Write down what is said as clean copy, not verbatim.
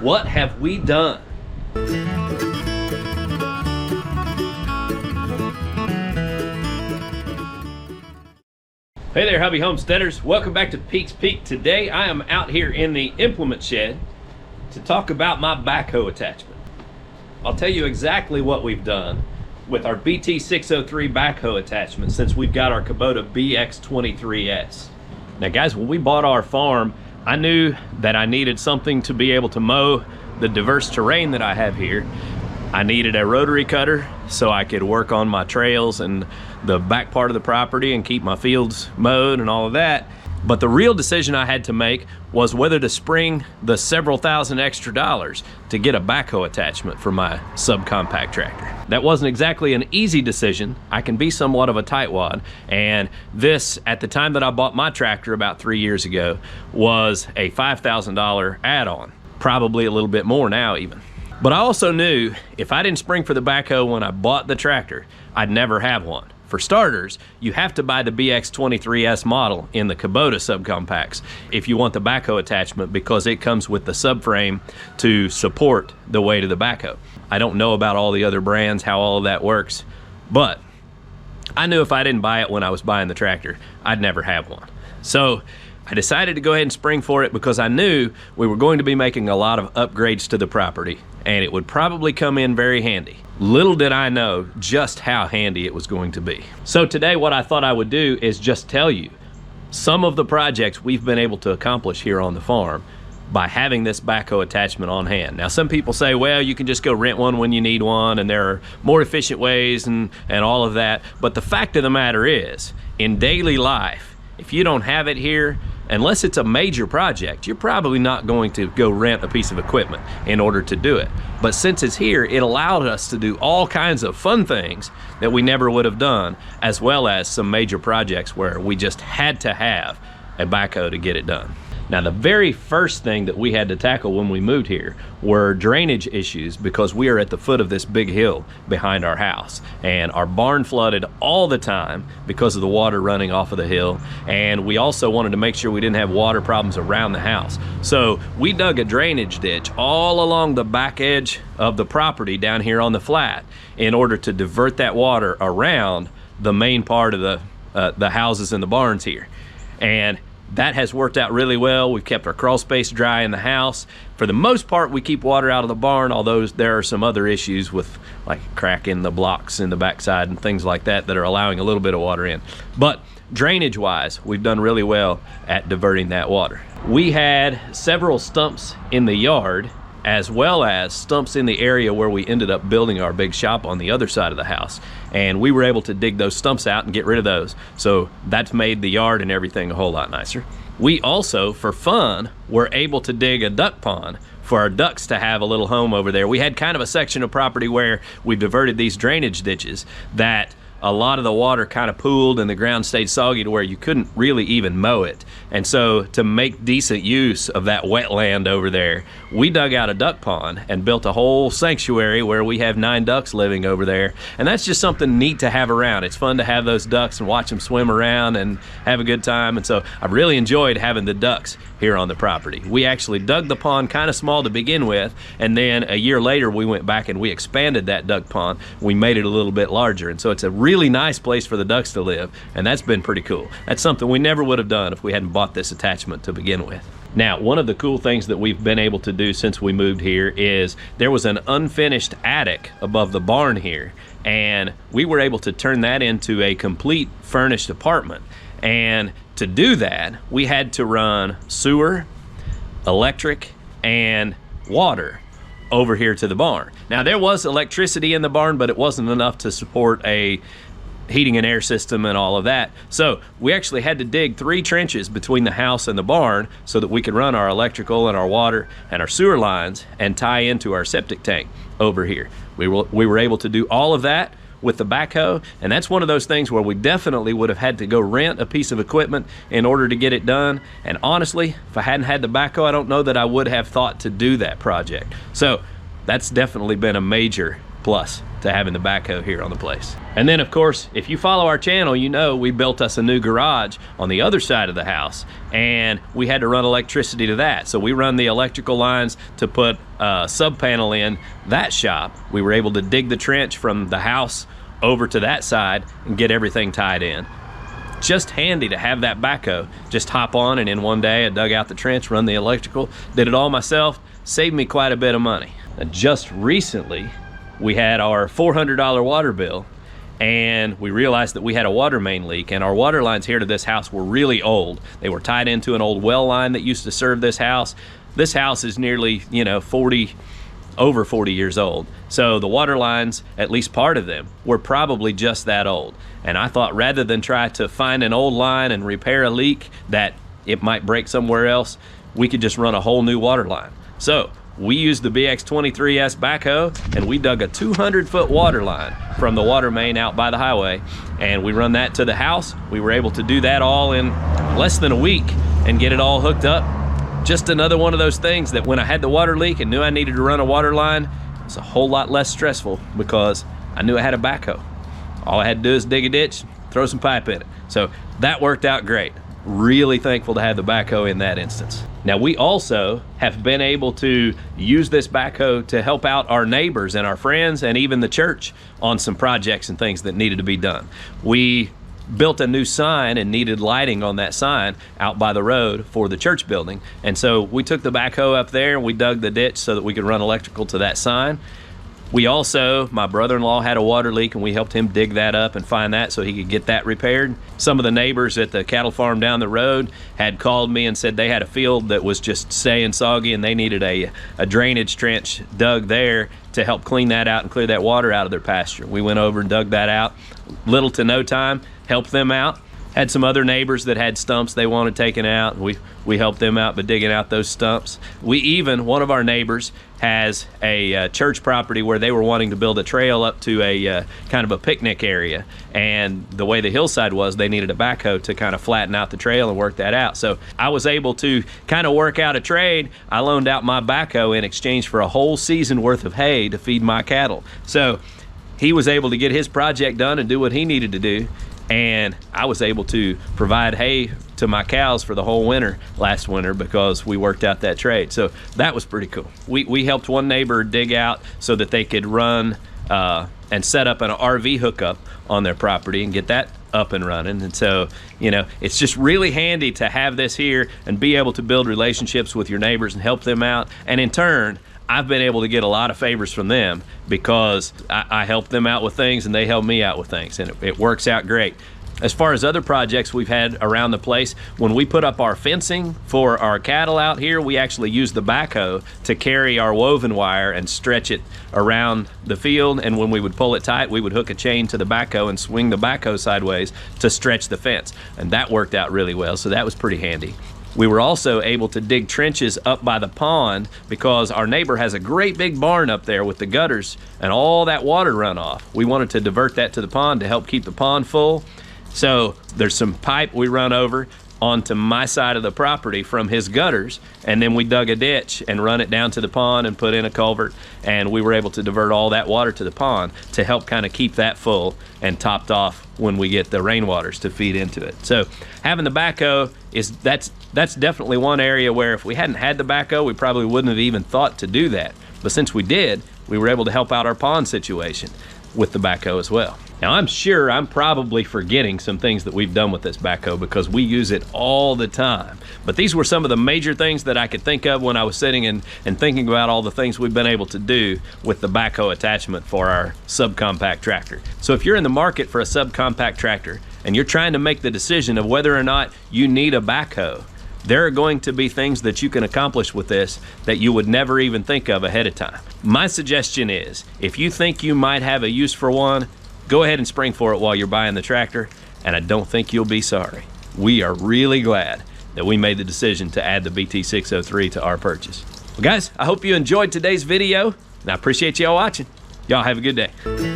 What have we done? Hey there, hobby homesteaders. Welcome back to Peek's Peak. Today I am out here in the implement shed to talk about my backhoe attachment. I'll tell you exactly what we've done with our BT603 backhoe attachment since we've got our Kubota BX23S. Now guys, when we bought our farm, I knew that I needed something to be able to mow the diverse terrain that I have here. I needed a rotary cutter so I could work on my trails and the back part of the property and keep my fields mowed and all of that. But the real decision I had to make was whether to spring the several thousand extra dollars to get a backhoe attachment for my subcompact tractor. That wasn't exactly an easy decision. I can be somewhat of a tightwad, and this, at the time that I bought my tractor about 3 years ago, was a $5,000 add-on, probably a little bit more now even. But I also knew if I didn't spring for the backhoe when I bought the tractor, I'd never have one. For starters, you have to buy the BX23S model in the Kubota subcompacts if you want the backhoe attachment, because it comes with the subframe to support the weight of the backhoe. I don't know about all the other brands, how all of that works, but I knew if I didn't buy it when I was buying the tractor, I'd never have one. So I decided to go ahead and spring for it because I knew we were going to be making a lot of upgrades to the property and it would probably come in very handy. Little did I know just how handy it was going to be. So today what I thought I would do is just tell you some of the projects we've been able to accomplish here on the farm by having this backhoe attachment on hand. Now some people say, well, you can just go rent one when you need one and there are more efficient ways and all of that. But the fact of the matter is, in daily life, if you don't have it here, unless it's a major project, you're probably not going to go rent a piece of equipment in order to do it. But since it's here, it allowed us to do all kinds of fun things that we never would have done, as well as some major projects where we just had to have a backhoe to get it done. Now, the very first thing that we had to tackle when we moved here were drainage issues, because we are at the foot of this big hill behind our house, and our barn flooded all the time because of the water running off of the hill, and we also wanted to make sure we didn't have water problems around the house. So we dug a drainage ditch all along the back edge of the property down here on the flat in order to divert that water around the main part of the houses and the barns here. And that has worked out really well. We've kept our crawl space dry in the house. For the most part, we keep water out of the barn, although there are some other issues with like cracking the blocks in the backside and things like that that are allowing a little bit of water in. But drainage-wise, we've done really well at diverting that water. We had several stumps in the yard, as well as stumps in the area where we ended up building our big shop on the other side of the house. And we were able to dig those stumps out and get rid of those. So that's made the yard and everything a whole lot nicer. We also, for fun, were able to dig a duck pond for our ducks to have a little home over there. We had kind of a section of property where we diverted these drainage ditches that a lot of the water kind of pooled and the ground stayed soggy to where you couldn't really even mow it. And so to make decent use of that wetland over there, we dug out a duck pond and built a whole sanctuary where we have 9 ducks living over there. And that's just something neat to have around. It's fun to have those ducks and watch them swim around and have a good time. And so I've really enjoyed having the ducks here on the property. We actually dug the pond kind of small to begin with, and then a year later we went back and we expanded that duck pond. We made it a little bit larger, and so it's a really nice place for the ducks to live, and that's been pretty cool. That's something we never would have done if we hadn't bought this attachment to begin with. Now, one of the cool things that we've been able to do since we moved here is there was an unfinished attic above the barn here, and we were able to turn that into a complete furnished apartment. And to do that, we had to run sewer, electric, and water over here to the barn. Now, there was electricity in the barn, but it wasn't enough to support a heating and air system and all of that. So we actually had to dig 3 trenches between the house and the barn so that we could run our electrical and our water and our sewer lines and tie into our septic tank over here. We were able to do all of that with the backhoe, and that's one of those things where we definitely would have had to go rent a piece of equipment in order to get it done. And honestly, if I hadn't had the backhoe, I don't know that I would have thought to do that project. So that's definitely been a major plus to having the backhoe here on the place. And then of course, if you follow our channel, you know we built us a new garage on the other side of the house, and we had to run electricity to that. So we run the electrical lines to put a sub panel in that shop. We were able to dig the trench from the house over to that side and get everything tied in. Just handy to have that backhoe. Just hop on, and in one day I dug out the trench, run the electrical, did it all myself, saved me quite a bit of money. And just recently, we had our $400 water bill, and we realized that we had a water main leak, and our water lines here to this house were really old. They were tied into an old well line that used to serve this house. This house is nearly, you know, over 40 years old. So the water lines, at least part of them, were probably just that old. And I thought, rather than try to find an old line and repair a leak that it might break somewhere else, we could just run a whole new water line. So we used the BX23S backhoe, and we dug a 200-foot water line from the water main out by the highway, and we run that to the house. We were able to do that all in less than a week and get it all hooked up. Just another one of those things that when I had the water leak and knew I needed to run a water line, it was a whole lot less stressful because I knew I had a backhoe. All I had to do is dig a ditch, throw some pipe in it. So that worked out great. Really thankful to have the backhoe in that instance. Now we also have been able to use this backhoe to help out our neighbors and our friends and even the church on some projects and things that needed to be done. We built a new sign and needed lighting on that sign out by the road for the church building. And so we took the backhoe up there and we dug the ditch so that we could run electrical to that sign. We also, my brother-in-law had a water leak, and we helped him dig that up and find that so he could get that repaired. Some of the neighbors at the cattle farm down the road had called me and said they had a field that was just staying soggy and they needed a drainage trench dug there to help clean that out and clear that water out of their pasture. We went over and dug that out. Little to no time, helped them out. Had some other neighbors that had stumps they wanted taken out. We helped them out by digging out those stumps. One of our neighbors has a church property where they were wanting to build a trail up to a kind of a picnic area. And the way the hillside was, they needed a backhoe to kind of flatten out the trail and work that out. So I was able to kind of work out a trade. I loaned out my backhoe in exchange for a whole season worth of hay to feed my cattle. So he was able to get his project done and do what he needed to do. And I was able to provide hay to my cows for the whole winter last winter because we worked out that trade. So that was pretty cool. We helped one neighbor dig out so that they could run and set up an RV hookup on their property and get that up and running. And so, you know, it's just really handy to have this here and be able to build relationships with your neighbors and help them out. And in turn, I've been able to get a lot of favors from them because I help them out with things and they help me out with things, and it works out great. As far as other projects we've had around the place, when we put up our fencing for our cattle out here, we actually use the backhoe to carry our woven wire and stretch it around the field, and when we would pull it tight, we would hook a chain to the backhoe and swing the backhoe sideways to stretch the fence, and that worked out really well, so that was pretty handy. We were also able to dig trenches up by the pond because our neighbor has a great big barn up there with the gutters and all that water runoff. We wanted to divert that to the pond to help keep the pond full. So there's some pipe we run over onto my side of the property from his gutters, and then we dug a ditch and run it down to the pond and put in a culvert, and we were able to divert all that water to the pond to help kind of keep that full and topped off when we get the rainwaters to feed into it. So having the backhoe that's definitely one area where if we hadn't had the backhoe, we probably wouldn't have even thought to do that. But since we did, we were able to help out our pond situation with the backhoe as well. Now I'm sure I'm probably forgetting some things that we've done with this backhoe because we use it all the time. But these were some of the major things that I could think of when I was sitting and thinking about all the things we've been able to do with the backhoe attachment for our subcompact tractor. So if you're in the market for a subcompact tractor and you're trying to make the decision of whether or not you need a backhoe, there are going to be things that you can accomplish with this that you would never even think of ahead of time. My suggestion is, if you think you might have a use for one, go ahead and spring for it while you're buying the tractor, and I don't think you'll be sorry. We are really glad that we made the decision to add the BT603 to our purchase. Well guys, I hope you enjoyed today's video, and I appreciate y'all watching. Y'all have a good day.